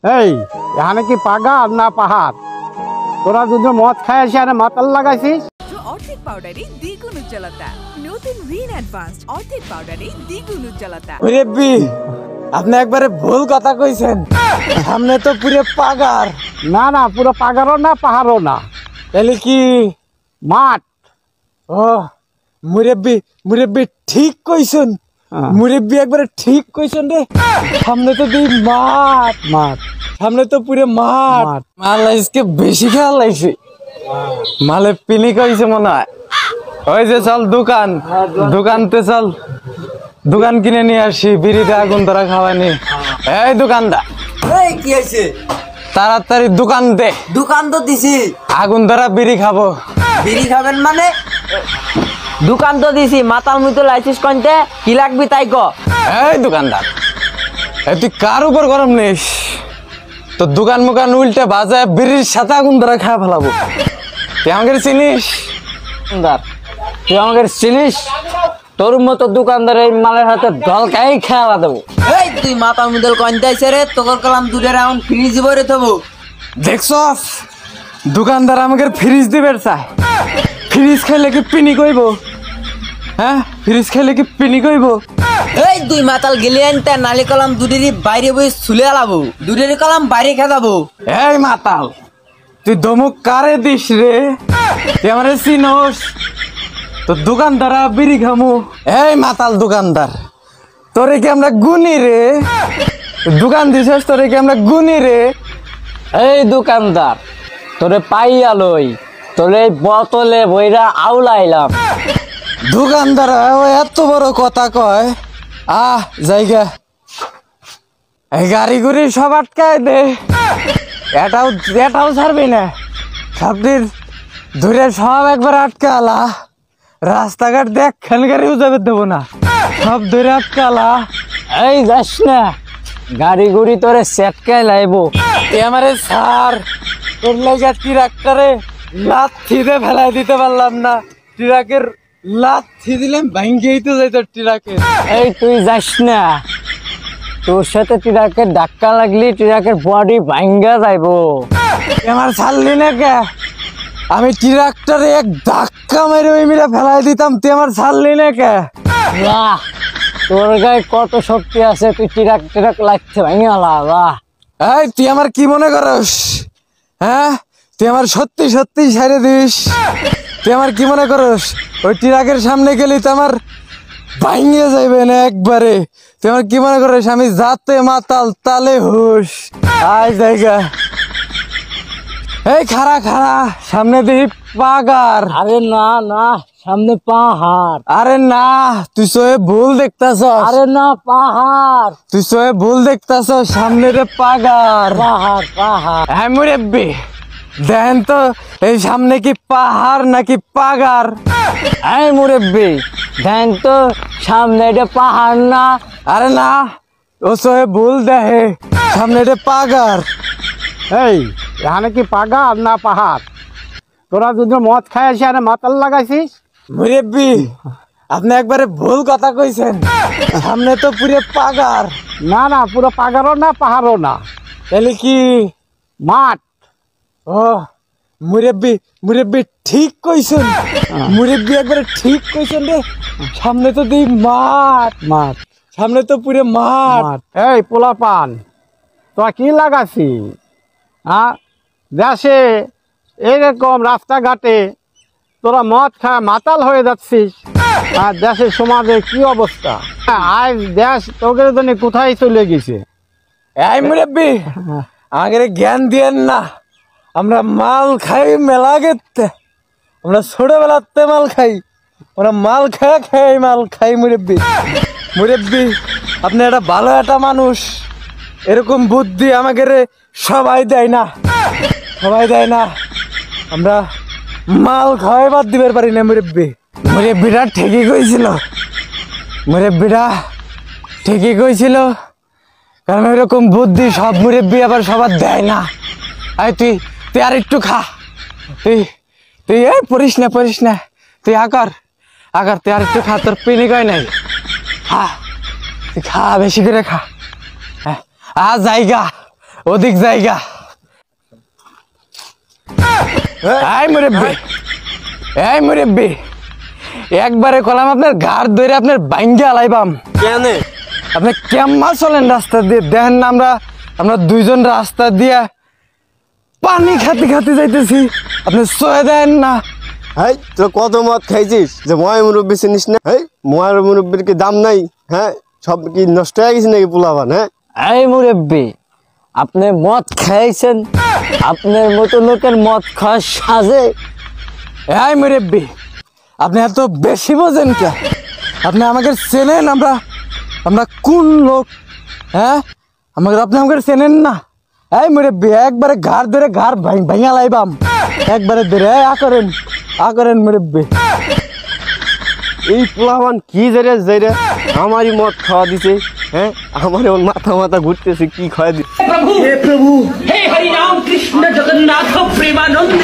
এই এখানে কি পাগার না পাহাড়? তোরা যদি মদ খায় এসে আরে মাতাল লাগাইছিস। অর্ধেক পাউডারে দ্বিগুণ উজ্জ্বলতা। নতুন রিন অ্যাডভান্সড অর্ধেক পাউডারে দ্বিগুণ উজ্জ্বলতা। রেব্বি আপনি একবারে ভুল কথা কইছেন, সামনে তো পুরো পাগার। না না, পুরো পাগারও না পাহাড়ও না, তাহলে কি মাঠ। ও মুরব্বি মুরব্বি ঠিক কইছেন, মুরব্বি একবারে ঠিক কইছেন রে। সামনে তো দিই মাঠ মাঠ, সামনে তো পুরো মাঠ। মাঠ। মাল আজকে বেশি খেয়াল লাগছে, মালে পিনি কইছে মনে হয়। ওই যে চল দোকান, দোকানতে চল, দোকান কিনে নিয়ে আসি, বিড়িতে আগুন ধরা খাওয়ানি। এই দোকানদার, এই কি হয়েছে? তাড়াতাড়ি দোকান দে। দোকান তো দিছি। আগুন ধরা বিড়ি খাবো। বিড়ি খাবেন মানে? দোকান তো দিছি, মাতাল মুতো লাইছিস কনতে কি লাগবি তাই ক। এই দোকানদার, এই তুই কার উপর গরম নিস? তো দোকান মুকান উল্টে বাজায় বিড়ির সাথে আগুন ধরা খাওয়া ফেলাবো। তুই আমাকে চিনিস? দোকানদার তুই আমাকে চিনিস? তোর মতো দোকানদার এই মালের হাতে দলকাই খেলা দেবো। এই তুই মাতাল মুদল কনতে আইছে রে, তোর কালাম দুধের এখন ফ্রিজ ভরে থবো। দেখছস দোকানদার আমাকে ফ্রিজ দিবে চায়। ফ্রিজ খাইলে কি পিনি কইব? হ্যাঁ, ফ্রিজ খাইলে কি পিনি কইব? এই তুই মাতাল গেলে আনতে নালি কলাম দুধেরই বাইরে বই ছুলে আলাবো, দুধের কলাম বাইরে খেদাবো। এই মাতাল, তুই ধমক কারে দিস রে? তুই আমারে চিনস? তো দোকানদার বিড়ি খামু। এই মাতাল দোকানদার, তোরে কি আমরা গুনি রে? দোকান দিছস, তোরে কি আমরা গুনি রে? এই দোকানদার তোরে পাইয়া লই, তোরে এই বোতলে বইরা আউলাইলাম। দোকানদার এত বড় কথা কয়? জায়গা এই গাড়ি গুড়ি সব আটকায় দে, এটাও ছাড়বি না। সবদিন ধরে সব একবার আটকালা, রাস্তাঘাট দেখ খান গাড়িও যাবে দেবো না, সব ধরে আটকালা। এই যাস না, গাড়ি গুড়ি তোরে সেটকায় লাইবো। আমারে স্যার, তোর লাগে ট্রাক্টরে লাথি দিয়ে ফেলাই দিতে পারলাম না। ট্রাকের লাথি দিলাম ভাঙ্গেই তো যাইতো ট্রাকে। এই তুই যাস না, তোর সাথে ট্রাকের ধাক্কা লাগলি ট্রাকের বডি ভাঙ্গা যাইবো। আমার ছাড়লি না কে? আমি ট্রাক্টরে এক ধাক্কা মেরে ওই মেরে ফেলাই দিতাম, তুই আমার ছাড়লি না কে? বাহ, তোর গায়ে কত শক্তি আছে, তুই ট্রাক লাগছে ভাঙ্গালা। বাহ, এই তুই আমার কি মনে করস? হ্যাঁ, তুই আমার সত্যি সত্যি ছেড়ে দিস? তুই আমার কি মনে করস? ওই ট্রাকের সামনে গেলি তো আমার ভাঙিয়ে যাইবে না একবারে। তুই আমার কি মনে করস? আমি যাতে মাতাল তালে হুশ। আয় জায়গা, এই খাড়া খাড়া, সামনে দিই পাগার। আরে না না, সামনে পাহাড়। আরে না, তুই সোয়ে ভুল দেখতাছ। আরে না, পাহাড় তুই সোয়ে ভুল দেখতাছ, সামনে রে পাগার। পাহাড় পাহাড়। হ্যাঁ মুরব্বি, দেখেন তো এই সামনে কি পাহাড় নাকি পাগার? এই মুরব্বি দেন তো সামনে এটা পাহাড় না। আরে না, ও সোয়ে ভুল দেখে, সামনে রে পাগার। এই এখানে কি পাগার না পাহাড়? তোরা যদি মদ খায় এসে আরে মাতাল লাগাইছিস। মুরব্বি আপনি একবারে ভুল কথা কইছেন, সামনে তো পুরো পাগার। না না, পুরো পাগারও না পাহাড়ও না, তাহলে কি মাঠ। ও মুরব্বি মুরব্বি ঠিক কইছেন, মুরব্বি একবারে ঠিক কইছেন রে। সামনে তো দিই মাঠ, মাঠ, সামনে তো পুরো মাঠ। মাঠ। এই পোলা পান, তোরা কি লাগাছি? হ্যাঁ, দেশে এরকম রাস্তাঘাটে তোরা মদ খায় মাতাল হয়ে যাচ্ছিস, আর দেশের সমাজে কি অবস্থা? আজ দেশ তোদের জন্য কোথায় চলে গেছে? এই মুরব্বি আমাকে জ্ঞান দিয়েন না, আমরা মাল খাই মেলা গেতে, আমরা ছোটবেলাতে মাল খাই, আমরা মাল খাই খাই মাল খাই। মুরব্বি মুরব্বি আপনি একটা ভালো একটা মানুষ, এরকম বুদ্ধি আমাকে সবাই দেয় না, সবাই দেয় না। আমরা মাল খাওয়াই বাদ দিবার পারি না। মুরব্বি মুরব্বিটা ঠিকই কইছিল, মুরব্বিটা ঠিকই কইছিল, কারণ এরকম বুদ্ধি সব মুরব্বি আবার সবার দেয় না। আয় তুই তুই আর একটু খা, তুই তুই এই পড়িস না, তুই আকার তুই আর একটু খা, তোর পিনি কয় নাই। খা, তুই খা, বেশি করে খা। জায়গা ওদিক জায়গা এই মুরব্বি একবারে কলাম আপনার ঘাড় ধরে আপনার বাইঙ্গা আলাইবাম কেন আপনি কেমন চলেন রাস্তা দিয়ে দেখেন না আমরা দুইজন রাস্তা দিয়ে পানি খাতে খাতে যাইতেছি আপনি সয়ে দেন না এই তোর কত মদ খাইছিস যে ময় মুরব্বী চিনিস না? এই ময় মুরব্বীর কি দাম নাই? হ্যাঁ, সব কি নষ্ট হয়ে গেছে নাকি পোলাবান? হ্যাঁ, এই মুরব্বি আপনি মদ খাইছেন, আপনার মতো লোকের মদ খাওয়ার সাজে। এই মুরব্বি আপনি এত বেশি বোঝেন কে? আপনি আমাকে চেনেন? আমরা কোন লোক? হ্যাঁ, আপনি আমাকে চেনেন না? এই মুরব্বি একবারে ঘাড় ধরে ঘাড় ভাঙা লাইবাম একবারে ধরে আ করেন মুরব্বি। এই পোলাবান কি যাইরে আমারই মদ খাওয়া দিছে। হ্যাঁ, আমার এমন মাথা ঘুরতেছে, কি খাওয়া দিচ্ছে। हे हरि राम कृष्ण जगन्नाथ प्रेमानंद